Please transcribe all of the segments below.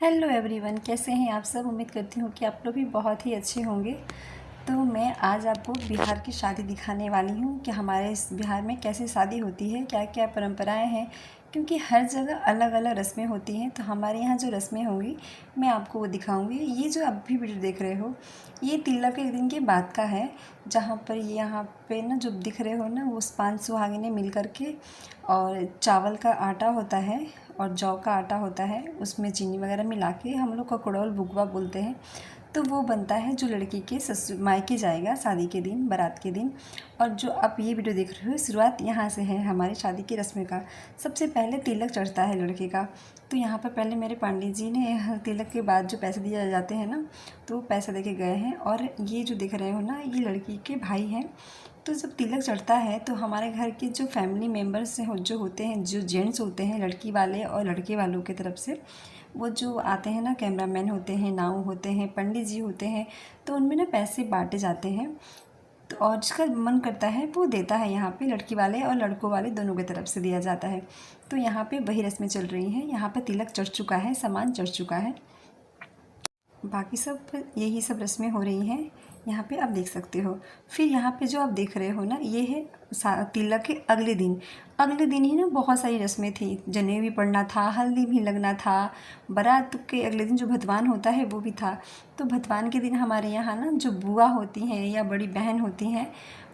Hello everyone, कैसे हैं आप सब। उम्मीद करती हूँ कि आप लोग भी बहुत ही अच्छे होंगे। तो मैं आज आपको बिहार की शादी दिखाने वाली हूँ कि हमारे इस बिहार में कैसे शादी होती है, क्या क्या परंपराएं हैं। क्योंकि हर जगह अलग अलग रस्में होती हैं, तो हमारे यहाँ जो रस्में होंगी मैं आपको वो दिखाऊंगी। ये जो आप भी वीडियो देख रहे हो, ये तिलक के दिन के बाद का है, जहाँ पर यहाँ पे ना जो दिख रहे हो ना, वो 5 सुहागिनें मिल करके और चावल का आटा होता है और जौ का आटा होता है, उसमें चीनी वगैरह मिला के हम लोग ककड़ौल बुगवा बोलते हैं। तो वो बनता है जो लड़की के ससुर मायके जाएगा शादी के दिन, बारात के दिन। और जो आप ये वीडियो देख रहे हो, शुरुआत यहाँ से है हमारी शादी की रस्म का। सबसे पहले तिलक चढ़ता है लड़के का। तो यहाँ पर पहले मेरे पंडित जी ने तिलक के बाद जो पैसे दिए जाते हैं ना, तो पैसा दे के गए हैं। और ये जो दिख रहे हो ना, ये लड़की के भाई हैं। तो जब तिलक चढ़ता है तो हमारे घर के जो फैमिली मेम्बर्स जो होते हैं, जो जेंट्स होते हैं, लड़की वाले और लड़के वालों की तरफ से, वो जो आते हैं ना, कैमरामैन होते हैं, नाऊ होते हैं, पंडित जी होते हैं, तो उनमें ना पैसे बांटे जाते हैं। तो और जिसका मन करता है वो देता है। यहाँ पे लड़की वाले और लड़कों वाले दोनों की तरफ से दिया जाता है। तो यहाँ पे वही रस्में चल रही हैं। यहाँ पे तिलक चढ़ चुका है, सामान चढ़ चुका है, बाकी सब यही सब रस्में हो रही हैं। यहाँ पे आप देख सकते हो। फिर यहाँ पे जो आप देख रहे हो ना, ये है तिलक के अगले दिन। अगले दिन ही ना बहुत सारी रस्में थी। जनेऊ भी पड़ना था, हल्दी भी लगना था। बारात के अगले दिन जो भतवान होता है वो भी था। तो भतवान के दिन हमारे यहाँ ना जो बुआ होती हैं या बड़ी बहन होती हैं,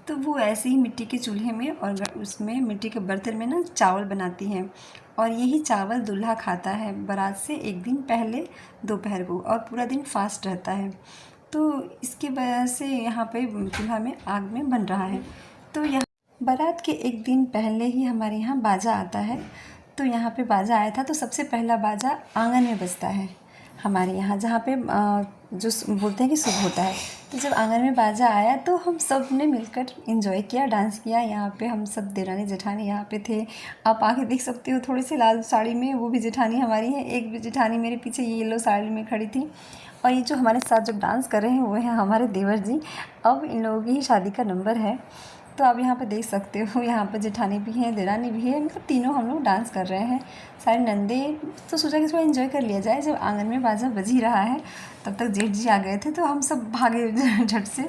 तो वो ऐसे ही मिट्टी के चूल्हे में और उसमें मिट्टी के बर्तन में ना चावल बनाती हैं। और यही चावल दूल्हा खाता है बारात से एक दिन पहले दोपहर को, और पूरा दिन फास्ट रहता है। तो इसकी वजह से यहाँ पे चूल्हा में आग में बन रहा है। तो यहाँ बारात के एक दिन पहले ही हमारे यहाँ बाजा आता है। तो यहाँ पे बाजा आया था, तो सबसे पहला बाजा आंगन में बजता है हमारे यहाँ, जहाँ पे जो बोलते हैं कि शुभ होता है। तो जब आंगन में बाजा आया तो हम सब ने मिलकर एंजॉय किया, डांस किया। यहाँ पे हम सब देरानी जेठानी यहाँ पे थे। आप आके देख सकते हो, थोड़ी सी लाल साड़ी में वो भी जेठानी हमारी है। एक भी जेठानी मेरे पीछे येलो साड़ी में खड़ी थी। और ये जो हमारे साथ जो डांस कर रहे हैं वो हैं हमारे देवर जी। अब इन लोगों की ही शादी का नंबर है। तो आप यहाँ पे देख सकते हो, यहाँ पे जेठानी भी है, देरानी भी है, मतलब तीनों हम लोग डांस कर रहे हैं, सारे नंदे। तो सोचा कि थोड़ा एंजॉय कर लिया जाए। जब आंगन में बाजा बज ही रहा है, तब तक जेठ जी आ गए थे, तो हम सब भागे झट से।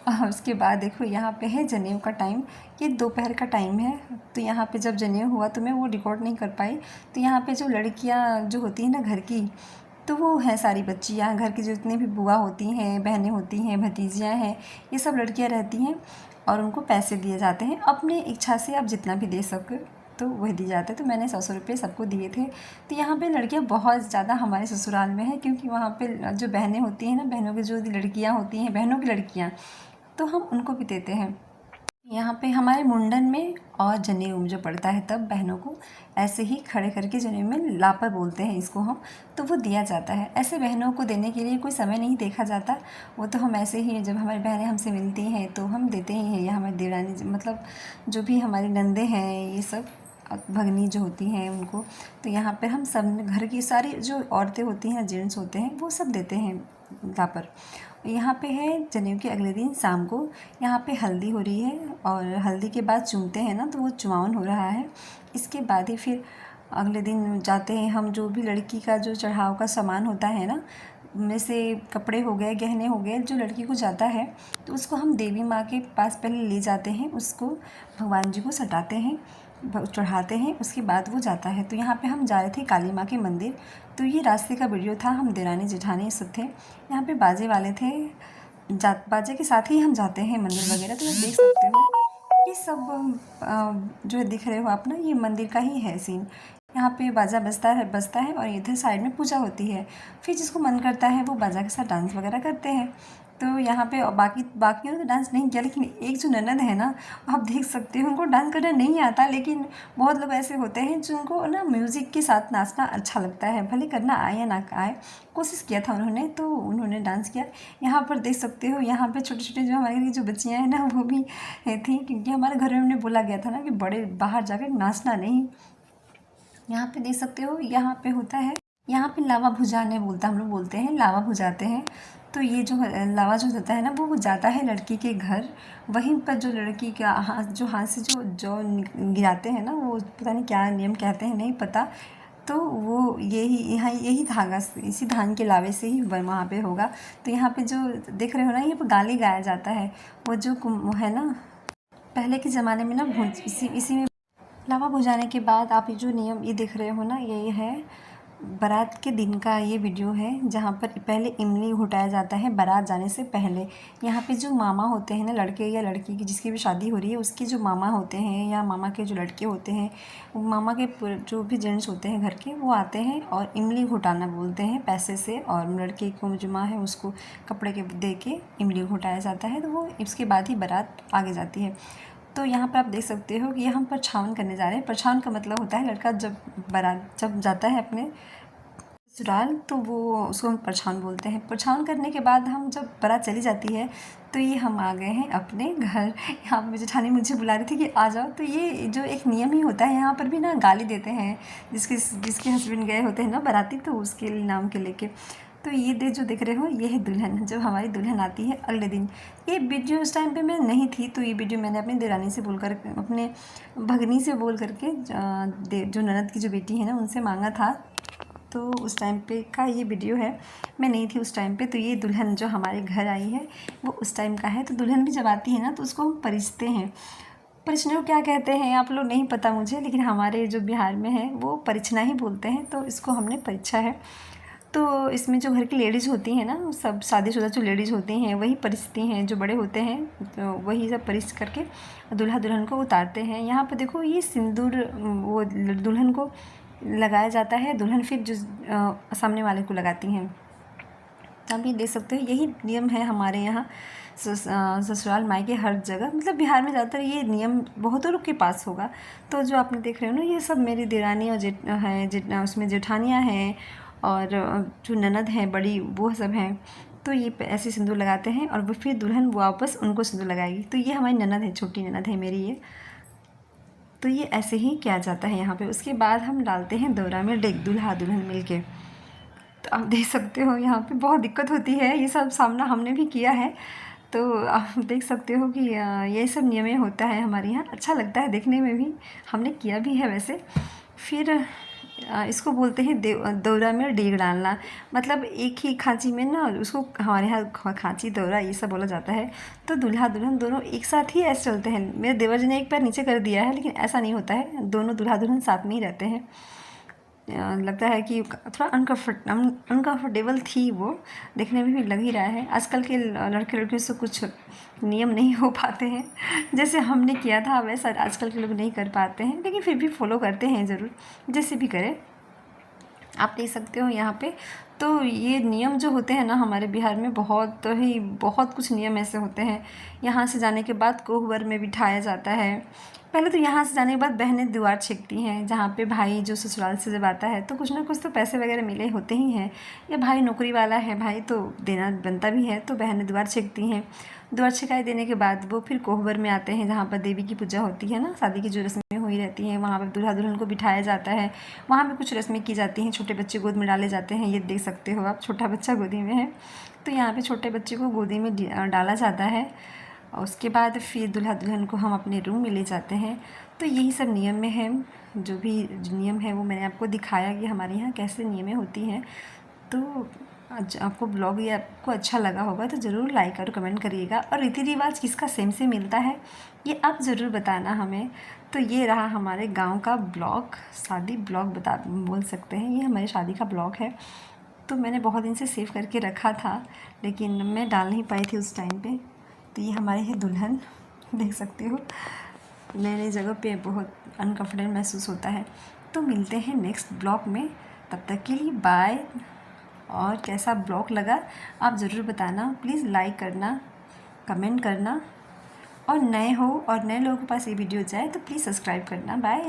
और उसके बाद देखो, यहाँ पे है जनेऊ का टाइम। ये दोपहर का टाइम है। तो यहाँ पे जब जनेऊ हुआ तो मैं वो रिकॉर्ड नहीं कर पाई। तो यहाँ पे जो लड़कियाँ जो होती हैं ना घर की, तो वो हैं सारी बच्चियाँ, घर की जितनी भी बुआ होती हैं, बहनें होती हैं, भतीजियाँ हैं, ये सब लड़कियाँ रहती हैं। और उनको पैसे दिए जाते हैं, अपने इच्छा से आप जितना भी दे सको तो वही दिए जाते हैं। तो मैंने 100 रुपये सबको दिए थे। तो यहाँ पे लड़कियाँ बहुत ज़्यादा हमारे ससुराल में है, क्योंकि वहाँ पे जो बहनें होती हैं ना, बहनों की जो लड़कियाँ होती हैं, बहनों की लड़कियाँ, तो हम उनको भी देते हैं। यहाँ पे हमारे मुंडन में और जनेऊ जो पड़ता है तब बहनों को ऐसे ही खड़े करके, जनेऊ में लापर बोलते हैं इसको हम, तो वो दिया जाता है। ऐसे बहनों को देने के लिए कोई समय नहीं देखा जाता। वो तो हम ऐसे ही, जब हमारी बहनें हमसे मिलती हैं तो हम देते ही हैं। या हमारी देवरानी, मतलब जो भी हमारी नंदे हैं, ये सब भगनी जो होती हैं उनको। तो यहाँ पर हम सब घर की सारी जो औरतें होती हैं, जेंट्स होते हैं, वो सब देते हैं लापर। यहाँ पे है जनेऊ के अगले दिन शाम को, यहाँ पे हल्दी हो रही है। और हल्दी के बाद चूमते हैं ना, तो वो चुमावन हो रहा है। इसके बाद ही फिर अगले दिन जाते हैं हम, जो भी लड़की का जो चढ़ाव का सामान होता है ना, में से कपड़े हो गए, गहने हो गए, जो लड़की को जाता है, तो उसको हम देवी माँ के पास पहले ले जाते हैं। उसको भगवान जी को सटाते हैं, चढ़ाते हैं, उसके बाद वो जाता है। तो यहाँ पे हम जा रहे थे काली माँ के मंदिर। तो ये रास्ते का वीडियो था। हम देरानी जेठानी सब थे, यहाँ पे बाजे वाले थे। बाजे के साथ ही हम जाते हैं मंदिर वगैरह। तो आप देख सकते हो, ये सब जो दिख रहे हो आप ना, ये मंदिर का ही है सीन। यहाँ पे बाजा बजता है और इधर साइड में पूजा होती है। फिर जिसको मन करता है वो बाजा के साथ डांस वगैरह करते हैं। तो यहाँ पे बाकियों ने तो डांस नहीं किया, लेकिन एक जो ननद है ना, आप देख सकते हो, उनको डांस करना नहीं आता। लेकिन बहुत लोग ऐसे होते हैं जिनको ना म्यूज़िक के साथ नाचना अच्छा लगता है, भले करना आए या ना आए। कोशिश किया था उन्होंने, तो उन्होंने डांस किया। यहाँ पर देख सकते हो, यहाँ पे छोटे छोटे जो हमारे घर की जो बच्चियाँ हैं ना, वो भी थी, क्योंकि हमारे घर में उन्हें बोला गया था ना कि बड़े बाहर जाकर नाचना नहीं। यहाँ पे देख सकते हो, यहाँ पे होता है, यहाँ पे लावा भुजाने बोलता, हम लोग बोलते हैं लावा भुजाते हैं। तो ये जो लावा जो होता है ना, वो जाता है लड़की के घर। वहीं पर जो लड़की का हाथ से जो गिराते हैं ना, वो पता नहीं क्या नियम कहते हैं, नहीं पता। तो वो यही धागा इसी धान के लावे से ही वहाँ पे होगा। तो यहाँ पे जो देख रहे हो ना, ये गाली गाया जाता है। वो जो वो है ना, पहले के ज़माने में ना इसी में लावा भुजाने के बाद आप ये जो नियम ये देख रहे हो ना, ये है बारात के दिन का ये वीडियो है, जहाँ पर पहले इमली घुटाया जाता है बारात जाने से पहले। यहाँ पे जो मामा होते हैं ना, लड़के या लड़की की जिसकी भी शादी हो रही है, उसके जो मामा होते हैं या मामा के जो लड़के होते हैं, मामा के जो भी जेंट्स होते हैं घर के, वो आते हैं और इमली घुटाना बोलते हैं पैसे से, और लड़के को जो माँ है उसको कपड़े के दे के इमली घुटाया जाता है। तो वो इसके बाद ही बारात आगे जाती है। तो यहाँ पर आप देख सकते हो कि हम परछावन करने जा रहे हैं। परछावन का मतलब होता है लड़का जब जाता है अपने ससुराल, तो वो उसको हम परछावन बोलते हैं। परछावन करने के बाद हम जब बारात चली जाती है, तो ये हम आ गए हैं अपने घर। यहाँ पर जेठानी मुझे बुला रही थी कि आ जाओ। तो ये जो एक नियम ही होता है, यहाँ पर भी ना गाली देते हैं जिसके हस्बैंड गए होते हैं ना बाराती, तो उसके नाम के लेके। तो ये जो देख रहे हो, ये है दुल्हन। जब हमारी दुल्हन आती है अगले दिन, ये वीडियो उस टाइम पे मैं नहीं थी, तो ये वीडियो मैंने अपनी देरानी से बोलकर, अपने भगनी से बोल करके, जो ननद की जो बेटी है ना, उनसे मांगा था। तो उस टाइम पे का ये वीडियो है, मैं नहीं थी उस टाइम पे। तो ये दुल्हन जो हमारे घर आई है वो उस टाइम का है। तो दुल्हन भी जब आती है ना, तो उसको हम परिचते हैं। परिचने को क्या कहते हैं आप लोग नहीं पता मुझे, लेकिन हमारे जो बिहार में है वो परिछना ही बोलते हैं। तो इसको हमने परिछा है। तो इसमें जो घर की लेडीज़ होती हैं ना, सब शादीशुदा जो लेडीज़ होती हैं वही परिछती हैं, जो बड़े होते हैं तो वही सब परिछ करके दूल्हा दुल्हन को उतारते हैं। यहाँ पर देखो, ये सिंदूर वो दुल्हन को लगाया जाता है, दुल्हन फिर जो सामने वाले को लगाती हैं। तो आप ये देख सकते हो, यही नियम है हमारे यहाँ ससुराल मायके हर जगह, मतलब बिहार में ज़्यादातर ये नियम बहुतों लोग के पास होगा। तो जो आपने देख रहे हो ना, ये सब मेरी देरानी और उसमें जेठानियाँ हैं, और जो ननद हैं बड़ी, वो सब हैं। तो ये ऐसे सिंदूर लगाते हैं, और वो फिर दुल्हन वापस उनको सिंदूर लगाएगी। तो ये हमारी ननद है, छोटी ननद है मेरी ये। तो ये ऐसे ही किया जाता है यहाँ पे। उसके बाद हम डालते हैं दौरा में डेग, दूल्हा दुल्हन मिलके। तो आप देख सकते हो यहाँ पे बहुत दिक्कत होती है, ये सब सामना हमने भी किया है। तो आप देख सकते हो कि ये सब नियम होता है हमारे यहाँ। अच्छा लगता है देखने में भी, हमने किया भी है वैसे। फिर इसको बोलते हैं दौरा में डेग डालना, मतलब एक ही खांची में ना, उसको हमारे यहाँ खांची दौरा ये सब बोला जाता है। तो दूल्हा दुल्हन दोनों एक साथ ही ऐसे चलते हैं। मेरे देवर जी ने एक पैर नीचे कर दिया है, लेकिन ऐसा नहीं होता है, दोनों दूल्हा दुल्हन साथ में ही रहते हैं। लगता है कि थोड़ा अनकम्फर्टेबल थी वो, देखने में भी लग ही रहा है। आजकल के लड़के लड़कियों से कुछ नियम नहीं हो पाते हैं, जैसे हमने किया था वैसा आजकल के लोग नहीं कर पाते हैं, लेकिन फिर भी फॉलो करते हैं ज़रूर, जैसे भी करें। आप देख सकते हो यहाँ पे। तो ये नियम जो होते हैं ना हमारे बिहार में, बहुत कुछ नियम ऐसे होते हैं। यहाँ से जाने के बाद कोहबर में बिठाया जाता है। पहले तो यहाँ से जाने के बाद बहनें द्वार छेकती हैं, जहाँ पे भाई जो ससुराल से जब आता है तो कुछ ना कुछ तो पैसे वगैरह मिले होते ही हैं, या भाई नौकरी वाला है भाई तो देना बनता भी है। तो बहनें द्वार छेकती हैं। द्वार छेकाई देने के बाद वो फिर कोहबर में आते हैं, जहाँ पर देवी की पूजा होती है ना, शादी की जो रस्में हुई रहती हैं, वहाँ पर दूल्हा दुल्हन को बिठाया जाता है। वहाँ पर कुछ रस्में की जाती हैं, छोटे बच्चे गोद में डाले जाते हैं। ये देख सकते हो आप, छोटा बच्चा गोदी में है। तो यहाँ पर छोटे बच्चे को गोदी में डाला जाता है, और उसके बाद फिर दूल्हा दुल्हन को हम अपने रूम में ले जाते हैं। तो यही सब नियम में है, जो भी नियम है वो मैंने आपको दिखाया कि हमारे यहाँ कैसे नियमें होती हैं। तो आज आपको ब्लॉग ये आपको अच्छा लगा होगा तो ज़रूर लाइक और कमेंट करिएगा, और रीति रिवाज किसका सेम से मिलता है ये आप ज़रूर बताना हमें। तो ये रहा हमारे गांव का ब्लॉग, शादी ब्लॉग बोल सकते हैं, ये हमारी शादी का ब्लॉग है। तो मैंने बहुत दिन से सेव करके रखा था, लेकिन मैं डाल नहीं पाई थी उस टाइम पे। तो ये हमारे है दुल्हन, देख सकते हो। नई नई जगह पे बहुत अनकम्फर्टेबल महसूस होता है। तो मिलते हैं नेक्स्ट ब्लॉग में, तब तक के लिए बाय। और कैसा ब्लॉग लगा आप ज़रूर बताना, प्लीज़ लाइक करना, कमेंट करना, और नए हो और नए लोगों के पास ये वीडियो जाए तो प्लीज़ सब्सक्राइब करना। बाय।